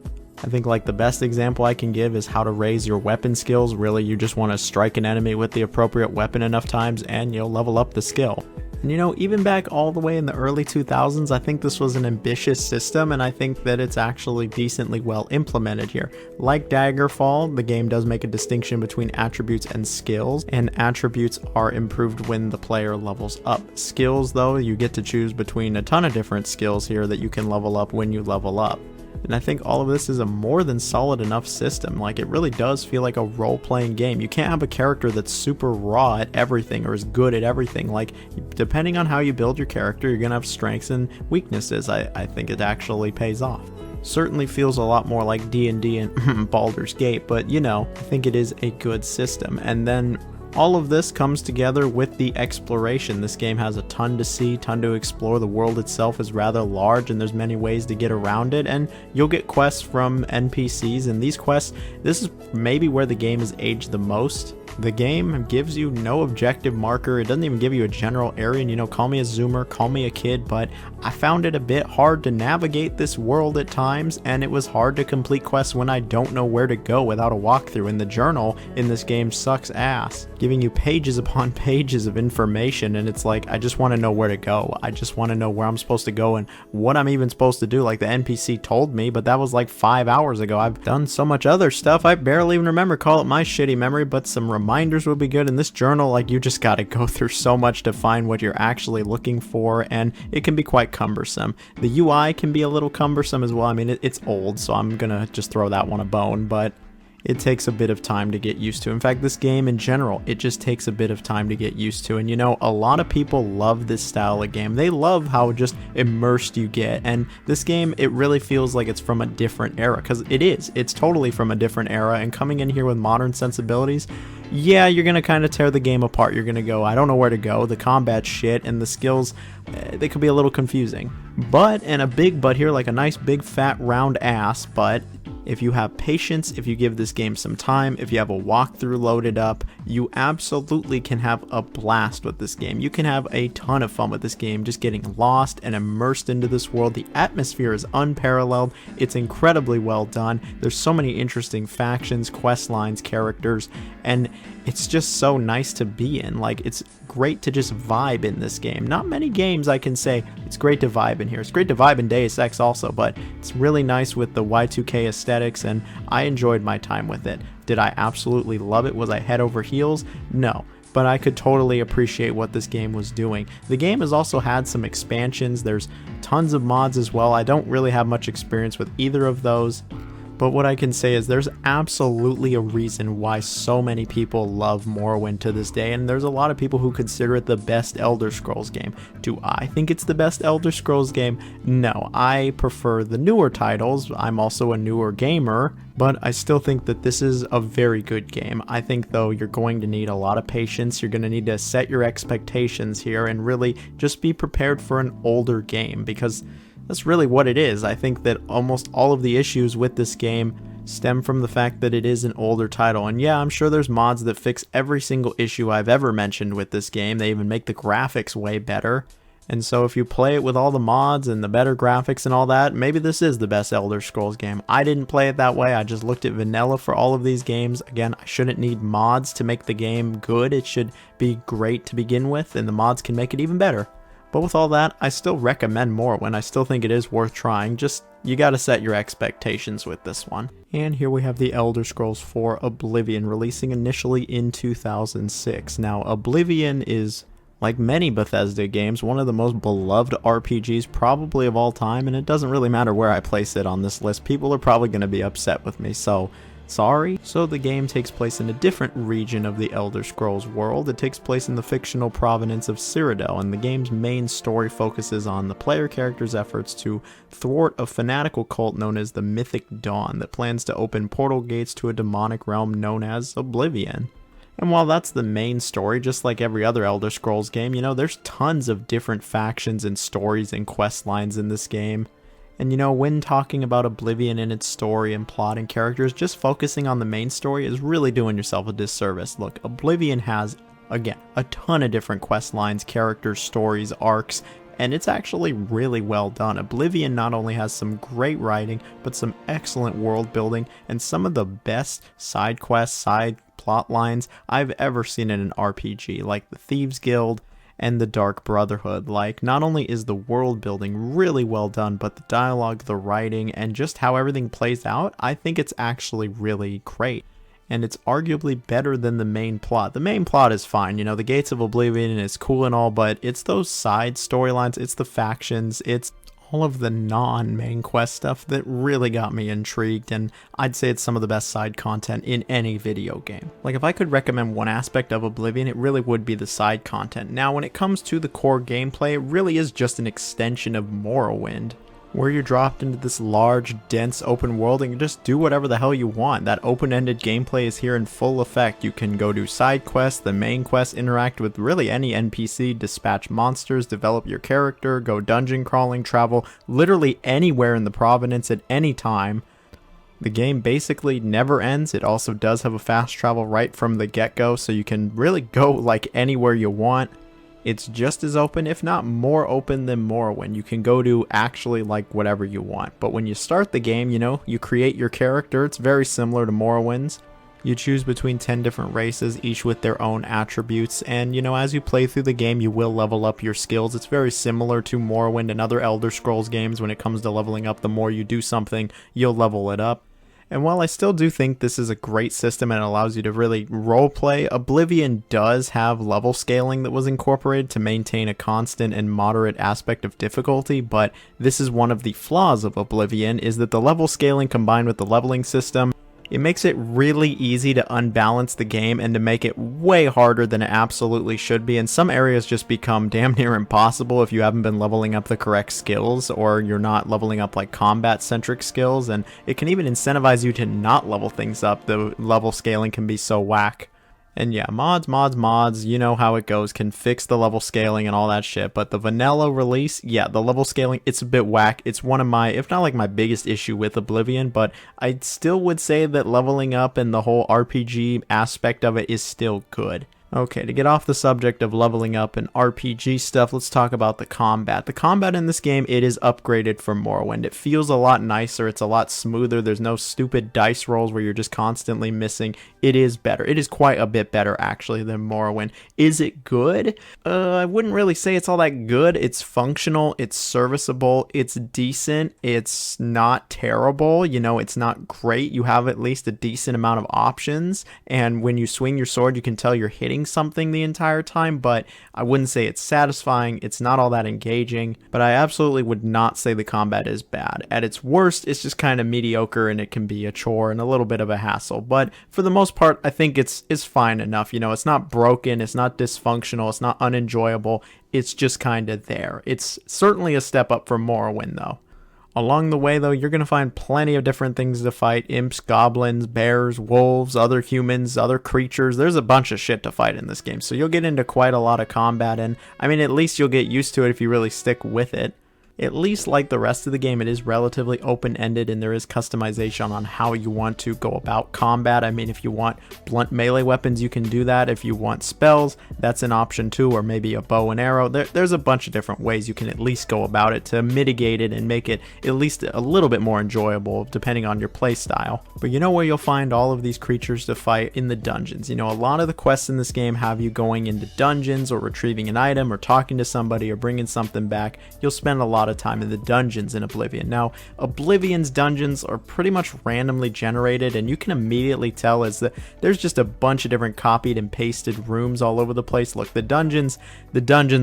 I think like the best example I can give is how to raise your weapon skills. Really, you just want to strike an enemy with the appropriate weapon enough times and you'll level up the skill. And you know, even back all the way in the early 2000s, I think this was an ambitious system, and I think that it's actually decently well implemented here. Like Daggerfall, the game does make a distinction between attributes and skills, and attributes are improved when the player levels up. Skills, though, you get to choose between a ton of different skills here that you can level up when you level up. And I think all of this is a more than solid enough system. Like, it really does feel like a role-playing game. You can't have a character that's super raw at everything or is good at everything. Like, depending on how you build your character, you're gonna have strengths and weaknesses. I think it actually pays off. Certainly feels a lot more like D&D and Baldur's Gate, but you know, I think it is a good system. And then all of this comes together with the exploration. This game has a ton to see, ton to explore. The world itself is rather large and there's many ways to get around it, and you'll get quests from NPCs, and these quests, this is maybe where the game has aged the most. The game gives you no objective marker. It doesn't even give you a general area, and you know, call me a zoomer, call me a kid, but I found it a bit hard to navigate this world at times, and it was hard to complete quests when I don't know where to go without a walkthrough, and the journal in this game sucks ass, giving you pages upon pages of information, and it's like, I just want to know where to go. I just want to know where I'm supposed to go and what I'm even supposed to do. Like, the NPC told me, but that was like 5 hours ago. I've done so much other stuff, I barely even remember. Call it my shitty memory, but some reminders would be good. In this journal, like, you just gotta go through so much to find what you're actually looking for, and it can be quite cumbersome. The UI can be a little cumbersome as well. I mean, it's old, so I'm gonna just throw that one a bone, but it takes a bit of time to get used to. In fact, this game in general, it just takes a bit of time to get used to. And you know, a lot of people love this style of game. They love how just immersed you get. And this game, it really feels like it's from a different era, because it is. It's totally from a different era, and coming in here with modern sensibilities, yeah, you're gonna kind of tear the game apart. You're gonna go, I don't know where to go. The combat's shit, and the skills, they could be a little confusing. But, and a big but here, like a nice big fat round ass, but if you have patience, if you give this game some time, if you have a walkthrough loaded up, you absolutely can have a blast with this game. You can have a ton of fun with this game, just getting lost and immersed into this world. The atmosphere is unparalleled. It's incredibly well done. There's so many interesting factions, quest lines, characters, and it's just so nice to be in. Like, it's great to just vibe in this game. Not many games I can say it's great to vibe in here. It's great to vibe in Deus Ex also, but it's really nice with the Y2K aesthetics, and I enjoyed my time with it. Did I absolutely love it? Was I head over heels? No. But I could totally appreciate what this game was doing. The game has also had some expansions. There's tons of mods as well. I don't really have much experience with either of those. But what I can say is there's absolutely a reason why so many people love Morrowind to this day, and there's a lot of people who consider it the best Elder Scrolls game. Do I think it's the best Elder Scrolls game? No, I prefer the newer titles. I'm also a newer gamer, but I still think that this is a very good game. I think, though, you're going to need a lot of patience. You're going to need to set your expectations here and really just be prepared for an older game, because that's really what it is. I think that almost all of the issues with this game stem from the fact that it is an older title. And yeah, I'm sure there's mods that fix every single issue I've ever mentioned with this game. They even make the graphics way better. And so if you play it with all the mods and the better graphics and all that, maybe this is the best Elder Scrolls game. I didn't play it that way. I just looked at vanilla for all of these games. Again, I shouldn't need mods to make the game good. It should be great to begin with, and the mods can make it even better. But with all that, I still recommend Morrowind. I still think it is worth trying. Just, you gotta set your expectations with this one. And here we have the Elder Scrolls 4 Oblivion, releasing initially in 2006. Now, Oblivion is, like many Bethesda games, one of the most beloved RPGs probably of all time, and it doesn't really matter where I place it on this list. People are probably going to be upset with me, so sorry. So the game takes place in a different region of the Elder Scrolls world. It takes place in the fictional province of Cyrodiil, and the game's main story focuses on the player character's efforts to thwart a fanatical cult known as the Mythic Dawn that plans to open portal gates to a demonic realm known as Oblivion. And while that's the main story, just like every other Elder Scrolls game, you know, there's tons of different factions and stories and quest lines in this game. And you know, when talking about Oblivion and its story and plot and characters, just focusing on the main story is really doing yourself a disservice. Look, Oblivion has, again, a ton of different quest lines, characters, stories, arcs, and it's actually really well done. Oblivion not only has some great writing, but some excellent world building and some of the best side quests, side plot lines I've ever seen in an RPG, like the Thieves Guild and the Dark Brotherhood. Like, not only is the world building really well done, but the dialogue, the writing, and just how everything plays out, I think it's actually really great. And it's arguably better than the main plot. The main plot is fine, you know, the Gates of Oblivion is cool and all, but it's those side storylines, it's the factions, it's all of the non-main quest stuff that really got me intrigued, and I'd say it's some of the best side content in any video game. Like, if I could recommend one aspect of Oblivion, it really would be the side content. Now, when it comes to the core gameplay, it really is just an extension of Morrowind, where you're dropped into this large, dense open world and you just do whatever the hell you want. That open-ended gameplay is here in full effect. You can go do side quests, the main quest, interact with really any NPC, dispatch monsters, develop your character, go dungeon crawling, travel literally anywhere in the province at any time. The game basically never ends. It also does have a fast travel right from the get-go, so you can really go like anywhere you want. It's just as open, if not more open than Morrowind. You can go to actually like whatever you want. But when you start the game, you know, you create your character. It's very similar to Morrowind's. You choose between 10 different races, each with their own attributes. And, you know, as you play through the game, you will level up your skills. It's very similar to Morrowind and other Elder Scrolls games. When it comes to leveling up, the more you do something, you'll level it up. And while I still do think this is a great system and it allows you to really roleplay, Oblivion does have level scaling that was incorporated to maintain a constant and moderate aspect of difficulty, but this is one of the flaws of Oblivion, is that the level scaling combined with the leveling system, it makes it really easy to unbalance the game and to make it way harder than it absolutely should be, and some areas just become damn near impossible if you haven't been leveling up the correct skills or you're not leveling up like combat-centric skills, and it can even incentivize you to not level things up. The level scaling can be so whack. And yeah, mods, you know how it goes, can fix the level scaling and all that shit, but the vanilla release, yeah, the level scaling, it's a bit whack. It's one of my, if not like my biggest issue with Oblivion, but I still would say that leveling up and the whole RPG aspect of it is still good. Okay, to get off the subject of leveling up and RPG stuff, let's talk about the combat. The combat in this game, it is upgraded from Morrowind. It feels a lot nicer, it's a lot smoother, there's no stupid dice rolls where you're just constantly missing. It is better. It is quite a bit better, actually, than Morrowind. Is it good? I wouldn't really say it's all that good. It's functional, it's serviceable, it's decent, it's not terrible, you know, it's not great. You have at least a decent amount of options, and when you swing your sword, you can tell you're hitting something the entire time, but I wouldn't say it's satisfying. It's not all that engaging, but I absolutely would not say the combat is bad. At its worst, it's just kind of mediocre and it can be a chore and a little bit of a hassle, but for the most part, I think it's fine enough. You know, it's not broken, it's not dysfunctional, it's not unenjoyable, it's just kind of there. It's certainly a step up from Morrowind, though. Along the way, though, you're going to find plenty of different things to fight. Imps, goblins, bears, wolves, other humans, other creatures. There's a bunch of shit to fight in this game, so you'll get into quite a lot of combat, and I mean, at least you'll get used to it if you really stick with it. At least like the rest of the game, it is relatively open-ended and there is customization on how you want to go about combat. I mean, if you want blunt melee weapons, you can do that. If you want spells, that's an option too, or maybe a bow and arrow. There's a bunch of different ways you can at least go about it to mitigate it and make it at least a little bit more enjoyable depending on your play style. But you know where you'll find all of these creatures to fight? In the dungeons. You know, a lot of the quests in this game have you going into dungeons or retrieving an item or talking to somebody or bringing something back. You'll spend a lot of time in the dungeons in Oblivion. Now, Oblivion's dungeons are pretty much randomly generated, and you can immediately tell as there's just a bunch of different copied and pasted rooms all over the place. Look, the dungeons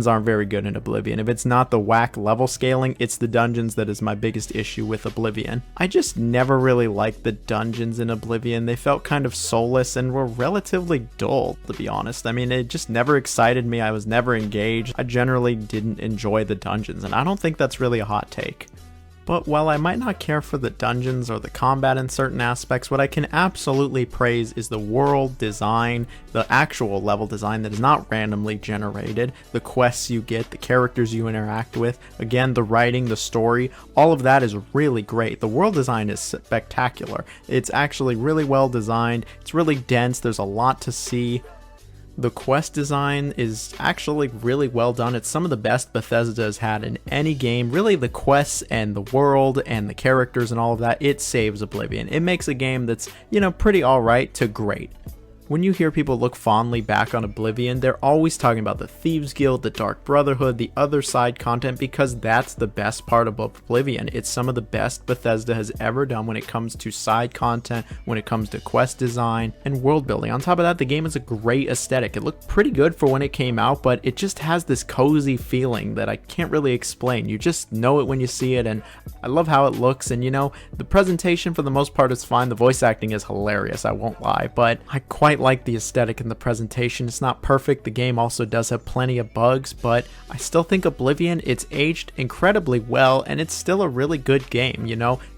aren't very good in Oblivion. If it's not the whack level scaling, it's the dungeons that is my biggest issue with Oblivion. I just never really liked the dungeons in Oblivion. They felt kind of soulless and were relatively dull, to be honest. I mean, it just never excited me. I was never engaged. I generally didn't enjoy the dungeons, and I don't think that's really a hot take. But while I might not care for the dungeons or the combat in certain aspects, what I can absolutely praise is the world design, the actual level design that is not randomly generated, the quests you get, the characters you interact with, again, the writing, the story, all of that is really great. The world design is spectacular. It's actually really well designed, it's really dense, there's a lot to see. The quest design is actually really well done. It's some of the best Bethesda has had in any game. Really, the quests and the world and the characters and all of that, it saves Oblivion. It makes a game that's, pretty alright to great. When you hear people look fondly back on Oblivion, they're always talking about the Thieves Guild, the Dark Brotherhood, the other side content, because that's the best part of Oblivion. It's some of the best Bethesda has ever done when it comes to side content, when it comes to quest design, and world building. On top of that, the game is a great aesthetic. It looked pretty good for when it came out, but it just has this cozy feeling that I can't really explain. You just know it when you see it, and I love how it looks, and the presentation for the most part is fine. The voice acting is hilarious, I won't lie, but I quite like the aesthetic and the presentation. It's not perfect. The game also does have plenty of bugs, but I still think Oblivion, it's aged incredibly well, and it's still a really good game.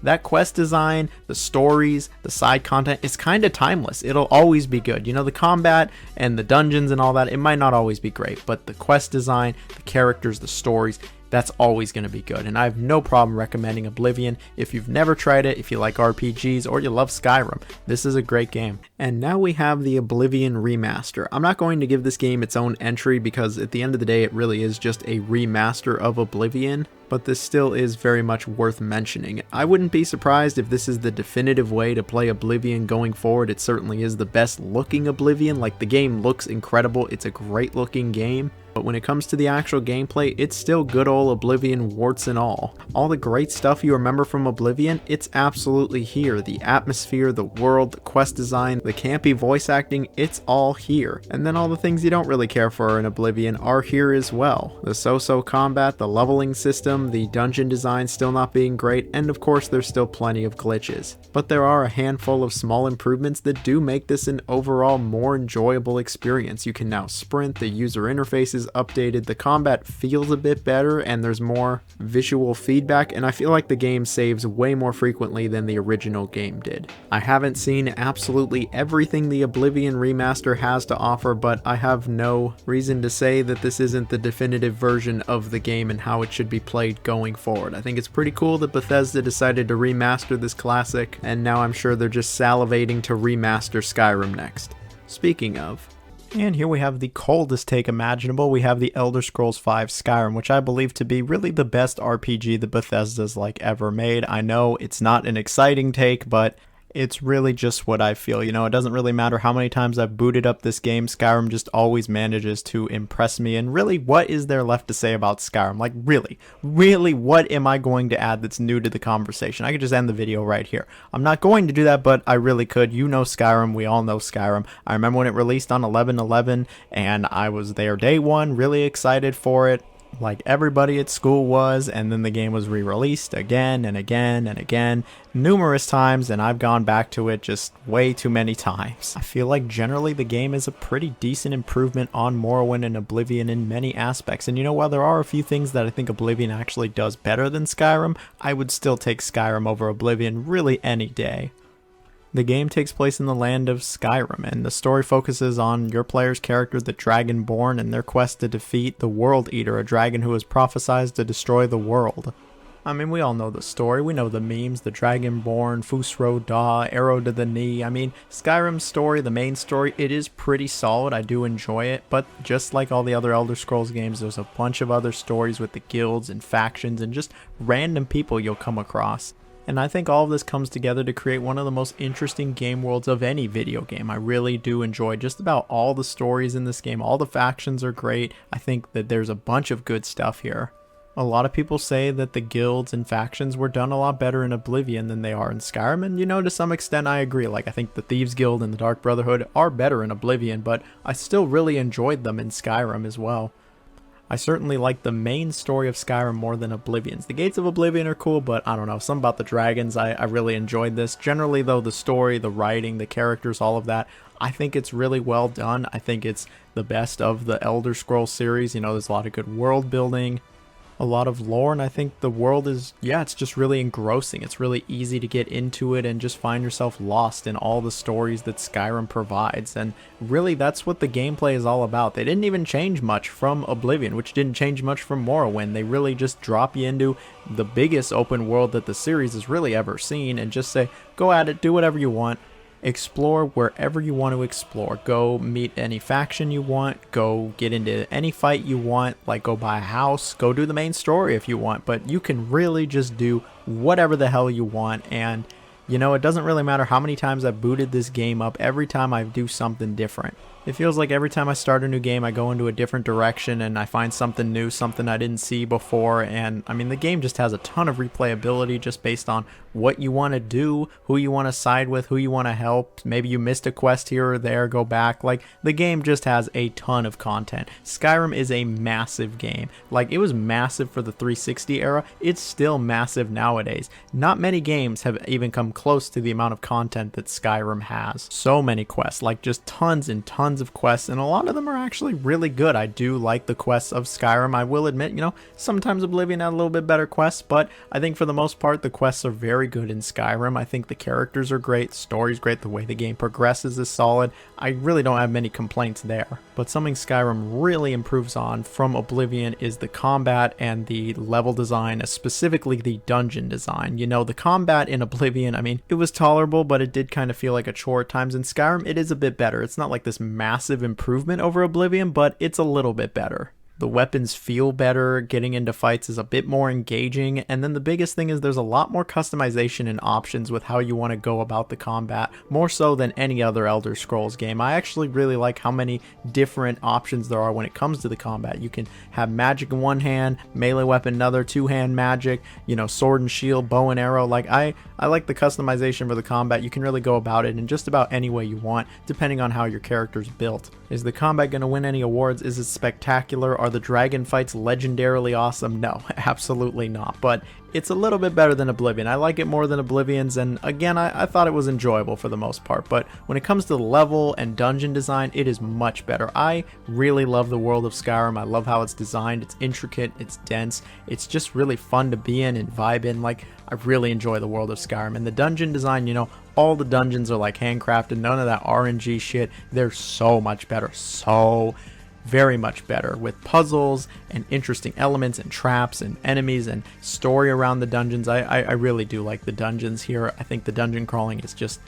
That quest design, the stories, the side content, it's kind of timeless. It'll always be good. The combat and the dungeons and all that, it might not always be great, but the quest design, the characters, the stories, that's always going to be good, and I have no problem recommending Oblivion. If you've never tried it, if you like RPGs, or you love Skyrim, this is a great game. And now we have the Oblivion Remaster. I'm not going to give this game its own entry because at the end of the day it really is just a remaster of Oblivion, but this still is very much worth mentioning. I wouldn't be surprised if this is the definitive way to play Oblivion going forward. It certainly is the best looking Oblivion. Like, the game looks incredible, it's a great looking game. But when it comes to the actual gameplay, it's still good old Oblivion warts and all. All the great stuff you remember from Oblivion, it's absolutely here. The atmosphere, the world, the quest design, the campy voice acting, it's all here. And then all the things you don't really care for in Oblivion are here as well. The so-so combat, the leveling system, the dungeon design still not being great, and of course there's still plenty of glitches. But there are a handful of small improvements that do make this an overall more enjoyable experience. You can now sprint, the user interface is updated, the combat feels a bit better, and there's more visual feedback, and I feel like the game saves way more frequently than the original game did. I haven't seen absolutely everything the Oblivion Remaster has to offer, but I have no reason to say that this isn't the definitive version of the game and how it should be played going forward. I think it's pretty cool that Bethesda decided to remaster this classic, and now I'm sure they're just salivating to remaster Skyrim next. Speaking of, and here we have the coldest take imaginable. We have the Elder Scrolls V Skyrim, which I believe to be really the best RPG that Bethesda's ever made. I know it's not an exciting take, but it's really just what I feel. It doesn't really matter how many times I've booted up this game, Skyrim just always manages to impress me. And really, what is there left to say about Skyrim? Really, what am I going to add that's new to the conversation? I could just end the video right here. I'm not going to do that, but I really could. Skyrim, we all know Skyrim. I remember when it released on 11/11, and I was there day one, really excited for it, like everybody at school was, and then the game was re-released again and again and again, numerous times, and I've gone back to it just way too many times. I feel like generally the game is a pretty decent improvement on Morrowind and Oblivion in many aspects, and while there are a few things that I think Oblivion actually does better than Skyrim, I would still take Skyrim over Oblivion really any day. The game takes place in the land of Skyrim, and the story focuses on your player's character, the Dragonborn, and their quest to defeat the World Eater, a dragon who is prophesied to destroy the world. I mean, we all know the story, we know the memes, the Dragonborn, Fusro Da, arrow to the knee. I mean, Skyrim's story, the main story, it is pretty solid, I do enjoy it, but just like all the other Elder Scrolls games, there's a bunch of other stories with the guilds and factions and just random people you'll come across. And I think all of this comes together to create one of the most interesting game worlds of any video game. I really do enjoy just about all the stories in this game. All the factions are great. I think that there's a bunch of good stuff here. A lot of people say that the guilds and factions were done a lot better in Oblivion than they are in Skyrim, and to some extent I agree. I think the Thieves Guild and the Dark Brotherhood are better in Oblivion, but I still really enjoyed them in Skyrim as well. I certainly like the main story of Skyrim more than Oblivion's. The Gates of Oblivion are cool, but I don't know, something about the dragons, I really enjoyed this. Generally though, the story, the writing, the characters, all of that, I think it's really well done. I think it's the best of the Elder Scrolls series. There's a lot of good world building, a lot of lore, and I think the world is, it's just really engrossing. It's really easy to get into it and just find yourself lost in all the stories that Skyrim provides, and really that's what the gameplay is all about. They didn't even change much from Oblivion, which didn't change much from Morrowind. They really just drop you into the biggest open world that the series has really ever seen and just say, go at it, do whatever you want. explore wherever you want to explore. Go meet any faction you want, go get into any fight you want, like go buy a house, go do the main story if you want, but you can really just do whatever the hell you want. And you know, it doesn't really matter how many times I've booted this game up, every time I do something different. It feels like every time I start a new game, I go into a different direction and I find something new, something I didn't see before. And I mean, the game just has a ton of replayability just based on what you want to do, who you want to side with, who you want to help. Maybe you missed a quest here or there, go back. Like, the game just has a ton of content. Skyrim is a massive game. Like, it was massive for the 360 era. It's still massive nowadays. Not many games have even come close to the amount of content that Skyrim has. So many quests, like just tons and tons of quests, and a lot of them are actually really good. I do like the quests of Skyrim. I will admit, you know, sometimes Oblivion had a little bit better quests, but I think for the most part the quests are very good in Skyrim. I think the characters are great, the story's great, the way the game progresses is solid. I really don't have many complaints there. But something Skyrim really improves on from Oblivion is the combat and the level design, specifically the dungeon design. You know, the combat in Oblivion, I mean, it was tolerable, but it did kind of feel like a chore at times. In Skyrim, it is a bit better. It's not like this massive improvement over Oblivion, but it's a little bit better. The weapons feel better, getting into fights is a bit more engaging, and then the biggest thing is there's a lot more customization and options with how you want to go about the combat, more so than any other Elder Scrolls game. I actually really like how many different options there are when it comes to the combat. You can have magic in one hand, melee weapon another, two-hand magic, you know, sword and shield, bow and arrow. Like, I like the customization for the combat. You can really go about it in just about any way you want, depending on how your character's built. Is the combat going to win any awards? Is it spectacular? Are the dragon fights legendarily awesome? No, absolutely not. But it's a little bit better than Oblivion. I like it more than Oblivion's, and again, I thought it was enjoyable for the most part. But when it comes to the level and dungeon design, it is much better. I really love the world of Skyrim. I love how it's designed. It's intricate, it's dense, it's just really fun to be in and vibe in. Like, I really enjoy the world of Skyrim. And the dungeon design, you know, all the dungeons are like handcrafted, none of that RNG shit. They're so much better, so very much better, with puzzles and interesting elements and traps and enemies and story around the dungeons. I really do like the dungeons here. I think the dungeon crawling is just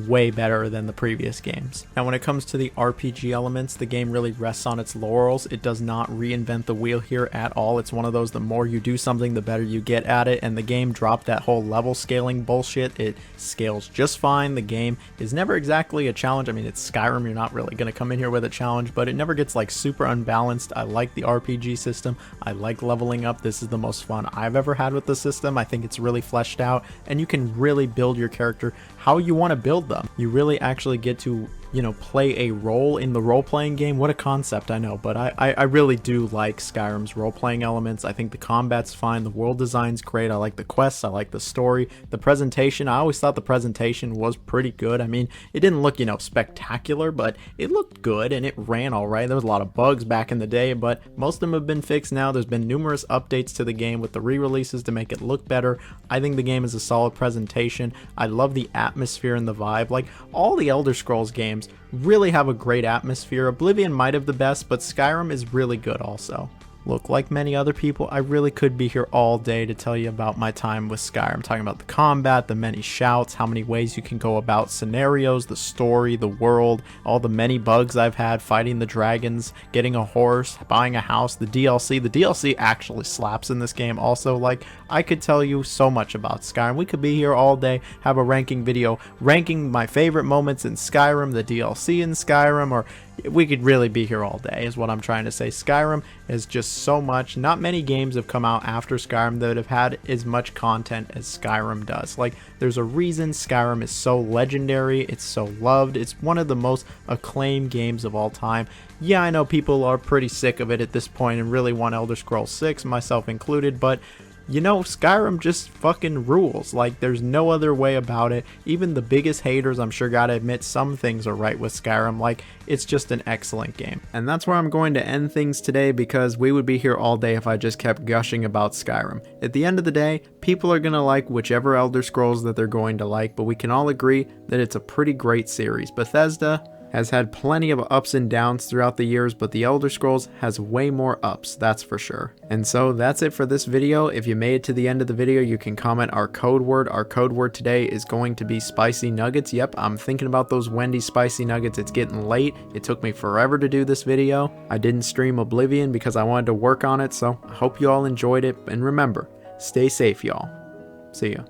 way better than the previous games. Now, when it comes to the RPG elements, the game really rests on its laurels. It does not reinvent the wheel here at all. It's one of those, the more you do something, the better you get at it, and the game dropped that whole level scaling bullshit. It scales just fine. The game is never exactly a challenge. I mean, it's Skyrim, you're not really going to come in here with a challenge, but it never gets like super unbalanced. I like the RPG system. I like leveling up. This is the most fun I've ever had with the system. I think it's really fleshed out, and you can really build your character how you want to build them. You really actually get to, you know, play a role in the role-playing game. What a concept, I know, but I really do like Skyrim's role-playing elements. I think the combat's fine, the world design's great, I like the quests, I like the story, the presentation. I always thought the presentation was pretty good. I mean, it didn't look, you know, spectacular, but it looked good and it ran alright. There was a lot of bugs back in the day, but most of them have been fixed now. There's been numerous updates to the game with the re-releases to make it look better. I think the game is a solid presentation. I love the atmosphere and the vibe. Like, all the Elder Scrolls games really have a great atmosphere. Oblivion might have the best, but Skyrim is really good also. Look, like many other people, I really could be here all day to tell you about my time with Skyrim, talking about the combat, the many shouts, how many ways you can go about scenarios, the story, the world, all the many bugs I've had, fighting the dragons, getting a horse, buying a house, the DLC. The DLC actually slaps in this game also. Like, I could tell you so much about Skyrim. We could be here all day, have a ranking video, ranking my favorite moments in Skyrim, the DLC in Skyrim, or we could really be here all day is what I'm trying to say. Skyrim is just so much. Not many games have come out after Skyrim that have had as much content as Skyrim does. Like, there's a reason Skyrim is so legendary. It's so loved. It's one of the most acclaimed games of all time. Yeah, I know people are pretty sick of it at this point and really want Elder Scrolls 6, myself included, but you know, Skyrim just fucking rules. Like, there's no other way about it. Even the biggest haters, I'm sure, gotta admit some things are right with Skyrim. Like, it's just an excellent game. And that's where I'm going to end things today, because we would be here all day if I just kept gushing about Skyrim. At the end of the day, people are gonna like whichever Elder Scrolls that they're going to like, but we can all agree that it's a pretty great series. Bethesda, has had plenty of ups and downs throughout the years, but The Elder Scrolls has way more ups, that's for sure. And so that's it for this video. If you made it to the end of the video, you can comment our code word. Our code word today is going to be spicy nuggets. Yep, I'm thinking about those Wendy's spicy nuggets. It's getting late. It took me forever to do this video. I didn't stream Oblivion because I wanted to work on it, so I hope you all enjoyed it. And remember, stay safe, y'all. See ya.